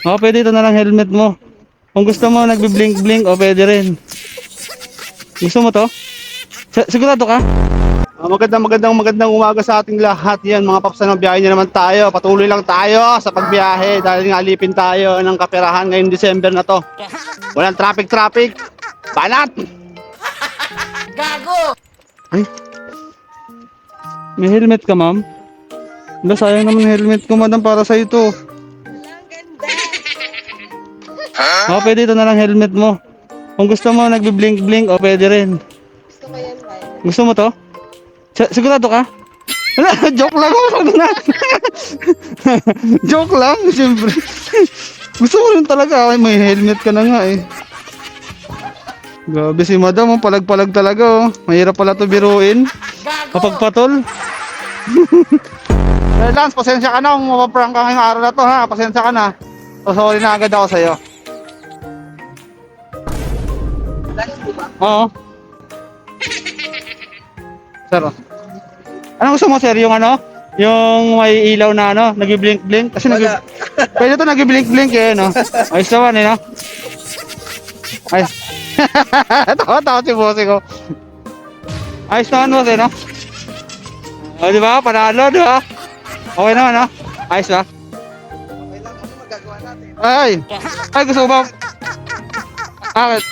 O, pwede ito na lang helmet mo. Kung gusto mo nagbi-blink-blink, o pwede rin. Gusto mo to? Sigurado ka? Magandang umaga sa ating lahat. Yan mga paps, biyahe na naman tayo. Patuloy lang tayo sa pagbiyahe dahil nga alipin tayo ng kaperahan ngayong December na to. Walang traffic. Banat! Gago! Ay, may helmet ka, ma'am? Wala, sayang naman helmet ko, madam, para sa ito. O, pwede ito na lang helmet mo. Kung gusto mo nagbi-blink-blink, o pwede rin. Gusto ko yan, Mike. Gusto mo to? Sigurado ka? Wala, joke lang ako na. Joke lang, siyempre. Gusto ko rin talaga. Ay, may helmet ka na nga eh. Grabe si madam, oh, palag-palag talaga oh. Mahirap pala to biruin. Kapag patol. Lance, pasensya ka na kung mapaprank ka ngayong araw na to ha. Pasensya ka na. So, sorry na agad ako sa'yo. Last po ba? Oo. Sir, oh. Ano gusto mo, sir? Yung ano? Yung may ilaw na ano? Nag-blink-blink? Kasi pwede to nag-blink-blink eh, no? Ayos naman eh, no? Ayos. Tawa si bossing ko. Ayos naman, boss eh, no? O, di ba? Panalo, di ba? Okay naman, no? Ayos ba? Okay lang kasi magagawa natin. Ay, gusto ko ba? Bakit?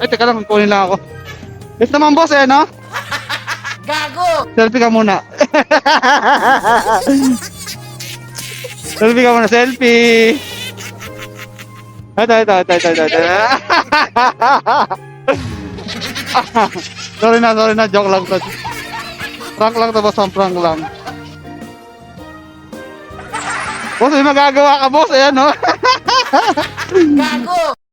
Ay, teka lang, kunin lang ako. Yes naman, boss eh, no? Gago! Selfie ka muna. Selfie ka muna, selfie. Ito. Sorry na, joke lang to. Prank lang to, boss, prank lang. Boss, may magagawa ka, boss, ayan, no? Gago!